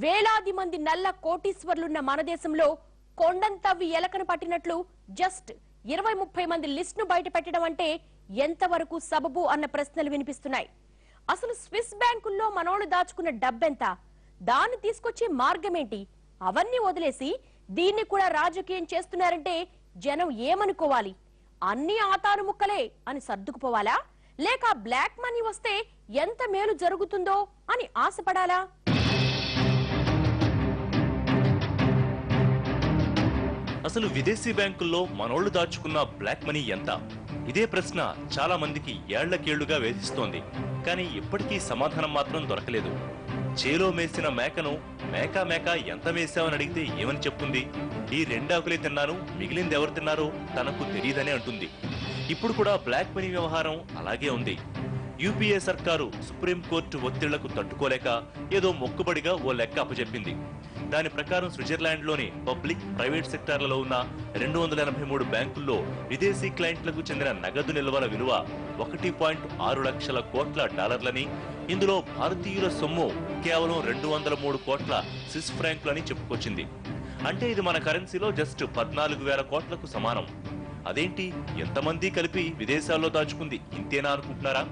వేలాది మంది నల్ల కోటీశ్వర్లున్న మన దేశంలో కొండంతవ్వి ఎలకను పట్టినట్లు జస్ట్ 20-30 మంది లిస్ట్ ను బయట పెట్టడం అంటే ఎంతవరకు సబబు అన్న ప్రశ్నలు వినిపిస్తున్నాయి. అసలు స్విస్ బ్యాంకుల్లో మనోళ్ళు దాచుకున్న డబ్బెంత, దాన్ని తీసుకొచ్చే మార్గమేంటి, అవన్నీ వదిలేసి దీన్ని కూడా రాజకీయం చేస్తున్నారంటే జనం ఏమనుకోవాలి? అన్ని ఆతారు ముక్కలే అని సర్దుకుపోవాలా, లేక బ్లాక్ మనీ వస్తే ఎంత మేలు జరుగుతుందో అని ఆశపడాలా? అసలు విదేశీ బ్యాంకుల్లో మనోళ్లు దాచుకున్న బ్లాక్ మనీ ఎంత? ఇదే ప్రశ్న చాలా మందికి ఏళ్లకేళ్లుగా వేధిస్తోంది. కానీ ఇప్పటికీ సమాధానం మాత్రం దొరకలేదు. చేలో మేసిన మేకను మేక మేక ఎంత మేసావని అడిగితే ఏమని చెప్తుంది? ఈ 2 ఆకులే తిన్నాను, మిగిలింది ఎవరు తిన్నారో తనకు తెలియదనే అంటుంది. ఇప్పుడు కూడా బ్లాక్ మనీ వ్యవహారం అలాగే ఉంది. యూపీఏ సర్కారు సుప్రీంకోర్టు ఒత్తిళ్లకు తట్టుకోలేక ఏదో మొక్కుబడిగా ఓ లెక్క అప్పచెప్పింది. దాని ప్రకారం స్విట్జర్లాండ్ లోని పబ్లిక్, ప్రైవేట్ సెక్టార్లలో ఉన్న 283 బ్యాంకుల్లో విదేశీ క్లయింట్లకు చెందిన నగదు నిల్వల విలువ 1.6 లక్షల కోట్ల డాలర్లని, ఇందులో భారతీయుల సొమ్ము కేవలం 203 కోట్ల స్విస్ ఫ్రాంక్లని చెప్పుకొచ్చింది. అంటే ఇది మన కరెన్సీలో జస్ట్ 14,000 కోట్లకు సమానం. అదేంటి, ఎంతమంది కలిపి విదేశాల్లో దాచుకుంది ఇంతేనా అనుకుంటున్నారా?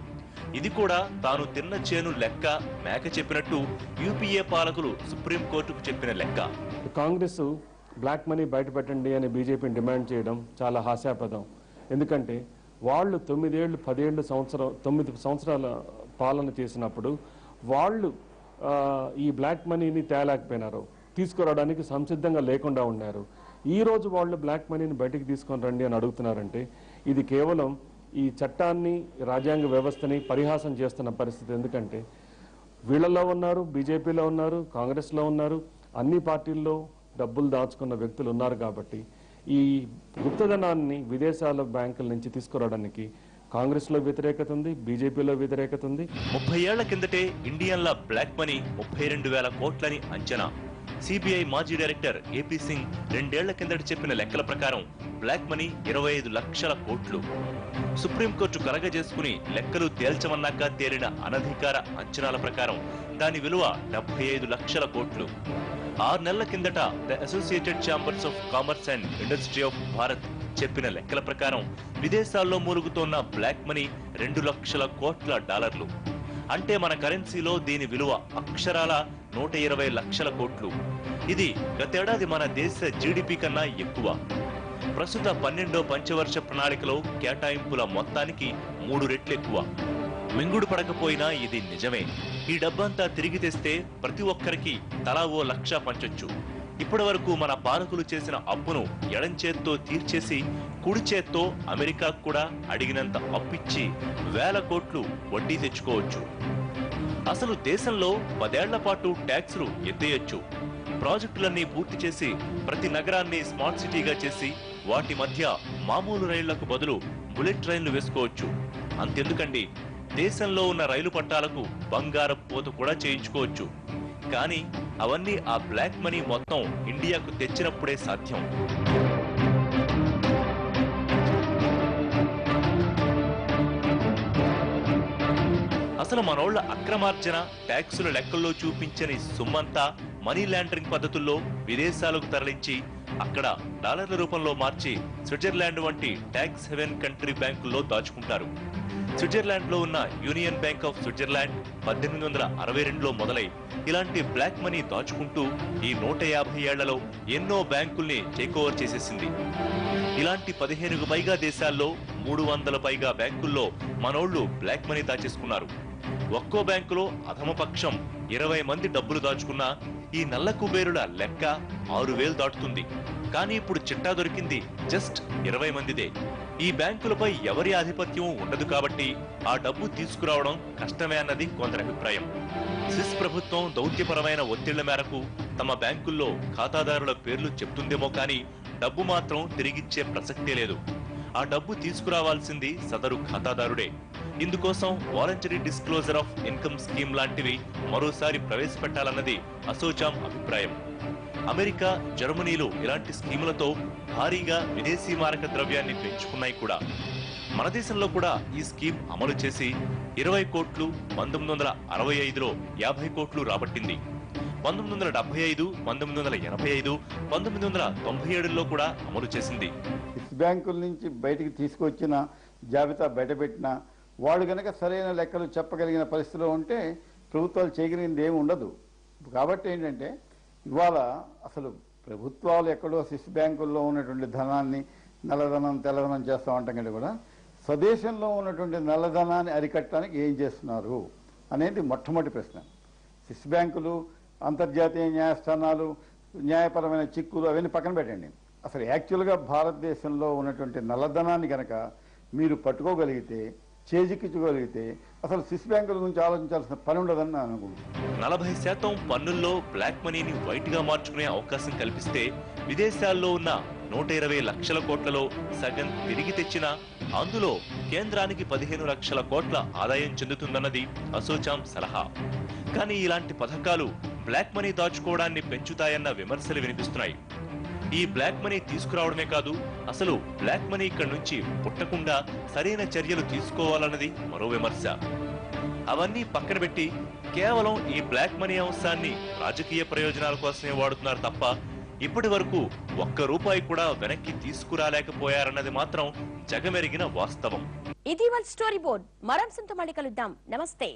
ఇది కూడా తాను తిన్న చేను లెక్క మేక చెప్పినట్టు యూపీఏ పాలకులు సుప్రీంకోర్టుకు చెప్పిన లెక్క. కాంగ్రెస్ బ్లాక్ మనీ బయట పెట్టండి అని బీజేపీని డిమాండ్ చేయడం చాలా హాస్యాస్పదం. ఎందుకంటే వాళ్ళు 9 ఏళ్ళు 10 సంవత్సరాల పాలన చేసినప్పుడు వాళ్ళు ఈ బ్లాక్ మనీని తేలేకపోయినారు, తీసుకురావడానికి సంసిద్ధంగా లేకుండా ఉన్నారు. ఈ రోజు వాళ్ళు బ్లాక్ మనీని బయటికి తీసుకొని రండి అని అడుగుతున్నారంటే ఇది కేవలం ఈ చట్టాన్ని, రాజ్యాంగ వ్యవస్థని పరిహాసం చేస్తున్న పరిస్థితి. ఎందుకంటే వీళ్ళలో ఉన్నారు, బీజేపీలో ఉన్నారు, కాంగ్రెస్లో ఉన్నారు, అన్ని పార్టీల్లో డబ్బులు దాచుకున్న వ్యక్తులు ఉన్నారు. కాబట్టి ఈ గుప్తధనాన్ని విదేశాల బ్యాంకుల నుంచి తీసుకురావడానికి కాంగ్రెస్లో వ్యతిరేకత ఉంది, బీజేపీలో వ్యతిరేకత ఉంది. 30 ఏళ్ల కిందటే ఇండియన్ల బ్లాక్ మనీ 32,000 కోట్లని అంచనా. సిబిఐ మాజీ డైరెక్టర్ ఏపీ సింగ్ 2 ఏళ్ల కిందట చెప్పిన లెక్కల ప్రకారం బ్లాక్ మనీ 25 లక్షల కోట్లు. సుప్రీంకోర్టు కలగజేసుకుని లెక్కలు తేల్చమన్నాక తేలిన అనధికార అంచనాల ప్రకారం దాని విలువ 75 లక్షల కోట్లు. 6 నెలల కిందట the associated chambers of commerce and industry of Bharat చెప్పిన లెక్కల ప్రకారం విదేశాల్లో మూలుగుతోన్న బ్లాక్ మనీ 2 లక్షల కోట్ల డాలర్లు. అంటే మన కరెన్సీలో దీని విలువ అక్షరాల 120 లక్షల కోట్లు. ఇది గతేడాది మన దేశ జీడిపి కన్నా ఎక్కువ. ప్రస్తుత 12వ పంచవర్ష ప్రణాళికలో కేటాయింపుల మొత్తానికి 3 రెట్లు ఎక్కువ. మింగుడు పడకపోయినా ఇది నిజమే. ఈ డబ్బంతా తిరిగి తెస్తే ప్రతి ఒక్కరికి తలా ఓ 1,00,000 పంచొచ్చు. ఇప్పటి వరకు మన పాలకులు చేసిన అప్పును ఎడం చేత్తో తీర్చేసి కుడి చేత్తో అమెరికాకు కూడా అడిగినంత అప్పిచ్చి 1000 కోట్లు వడ్డీ తెచ్చుకోవచ్చు. అసలు దేశంలో 10 ఏళ్ల పాటు ట్యాక్సులు ఎత్తేయొచ్చు. ప్రాజెక్టులన్నీ పూర్తి చేసి ప్రతి నగరాన్ని స్మార్ట్ సిటీగా చేసి వాటి మధ్య మామూలు రైళ్లకు బదులు బుల్లెట్ ట్రైన్లు వేసుకోవచ్చు. అంతెందుకండి, దేశంలో ఉన్న రైలు పట్టాలకు బంగారం పోత కూడా చేయించుకోవచ్చు. కానీ అవన్నీ ఆ బ్లాక్ మనీ మొత్తం ఇండియాకు తెచ్చినప్పుడే సాధ్యం. అసలు మనోళ్ల అక్రమార్జన, ట్యాక్సుల లెక్కల్లో చూపించని సొమ్మంతా మనీ లాండరింగ్ పద్ధతుల్లో విదేశాలకు తరలించి అక్కడ డాలర్ల రూపంలో మార్చి స్విట్జర్లాండ్ వంటి ట్యాక్స్ హెవెన్ కంట్రీ బ్యాంకుల్లో దాచుకుంటారు. స్విట్జర్లాండ్ లో ఉన్న యూనియన్ బ్యాంక్ ఆఫ్ స్విట్జర్లాండ్ 1862లో మొదలై ఇలాంటి బ్లాక్ మనీ దాచుకుంటూ ఈ 150 ఏళ్లలో ఎన్నో బ్యాంకుల్ని టేక్ ఓవర్ చేసేసింది. ఇలాంటి 15కు పైగా దేశాల్లో 300 పైగా బ్యాంకుల్లో మనోళ్లు బ్లాక్ మనీ దాచేసుకున్నారు. ఒక్కో బ్యాంకులో అధమపక్షం 20 మంది డబ్బులు దాచుకున్నా ఈ నల్ల కుబేరుల లెక్క 6,000 దాటుతుంది. కానీ ఇప్పుడు చిట్టా దొరికింది జస్ట్ 20 మందిదే. ఈ బ్యాంకులపై ఎవరి ఆధిపత్యం ఉండదు కాబట్టి ఆ డబ్బు తీసుకురావడం కష్టమే అన్నది కొందరి అభిప్రాయం. స్విస్ ప్రభుత్వం దౌత్యపరమైన ఒత్తిళ్ల మేరకు తమ బ్యాంకుల్లో ఖాతాదారుల పేర్లు చెప్తుందేమో కానీ డబ్బు మాత్రం తిరిగిచ్చే ప్రసక్తే లేదు. ఆ డబ్బు తీసుకురావాల్సింది సదరు ఖాతాదారుడే. ఇందుకోసం voluntary disclosure of income scheme లాంటివి మరోసారి ప్రవేశపెట్టాలన్నది అసోచామ్ అభిప్రాయం. అమెరికా, జర్మనీలు ఇలాంటి స్కీములతో భారీగా విదేశీ మారక ద్రవ్యాన్ని పెంచుకున్నాయి కూడా. మన దేశంలో కూడా ఈ స్కీమ్ అమలు చేసి 20 కోట్లు 1965లో 50 కోట్లు రాబట్టింది. 1975, 1985, 1997లో కూడా అమలు చేసింది. బ్యాంకుల నుంచి బయటికి తీసుకొచ్చిన జాబితా బయటపెట్టిన వాళ్ళు కనుక సరైన లెక్కలు చెప్పగలిగిన పరిస్థితిలో ఉంటే ప్రభుత్వాలు చేయగలిగింది ఏమి ఉండదు. కాబట్టి ఏంటంటే ఇవాళ అసలు ప్రభుత్వాలు ఎక్కడో స్విస్ బ్యాంకుల్లో ఉన్నటువంటి ధనాన్ని నల్లధనం తెల్లధనం చేస్తూ ఉంటాం కంటే కూడా స్వదేశంలో ఉన్నటువంటి నల్లధనాన్ని అరికట్టడానికి ఏం చేస్తున్నారు అనేది మొట్టమొదటి ప్రశ్న. స్విస్ బ్యాంకులు, అంతర్జాతీయ న్యాయస్థానాలు, న్యాయపరమైన చిక్కులు అవన్నీ పక్కన పెట్టండి. అసలు యాక్చువల్గా భారతదేశంలో ఉన్నటువంటి నల్లధనాన్ని కనుక మీరు పట్టుకోగలిగితే, చేజిక్కించగలిగితే అసలు స్విస్ బ్యాంకుల గురించి ఆలోచించాల్సిన పని ఉండదని నేను అనుకుంటున్నాను. 40% పన్నుల్లో బ్లాక్ మనీని వైట్ గా మార్చుకునే అవకాశం కల్పిస్తే విదేశాల్లో ఉన్న 120 లక్షల కోట్లలో సగం తిరిగి తెచ్చినా అందులో కేంద్రానికి 15 లక్షల కోట్ల ఆదాయం చెందుతుందన్నది అసోచాం సలహా. కానీ ఇలాంటి పథకాలు బ్లాక్ మనీ దాచుకోవడాన్ని పెంచుతాయన్న విమర్శలు వినిపిస్తున్నాయి. ఈ బ్లాక్ మనీ తీసుకురావడమే కాదు, అసలు బ్లాక్ మనీ ఇక్కడి నుంచి పుట్టకుండా సరైన చర్యలు తీసుకోవాలన్నది మరో విమర్శ. అవన్నీ పక్కన పెట్టి కేవలం ఈ బ్లాక్ మనీ అంశాన్ని రాజకీయ ప్రయోజనాల కోసమే వాడుతున్నారు తప్ప ఇప్పటి వరకు ₹1 కూడా వెనక్కి తీసుకురాలేకపోయారన్నది మాత్రం జగమెరిగిన వాస్తవం. ఇది వాళ్ళ స్టోరీ బోర్డ్. మరో అంశంతో మళ్ళీ కలుద్దాం. నమస్తే.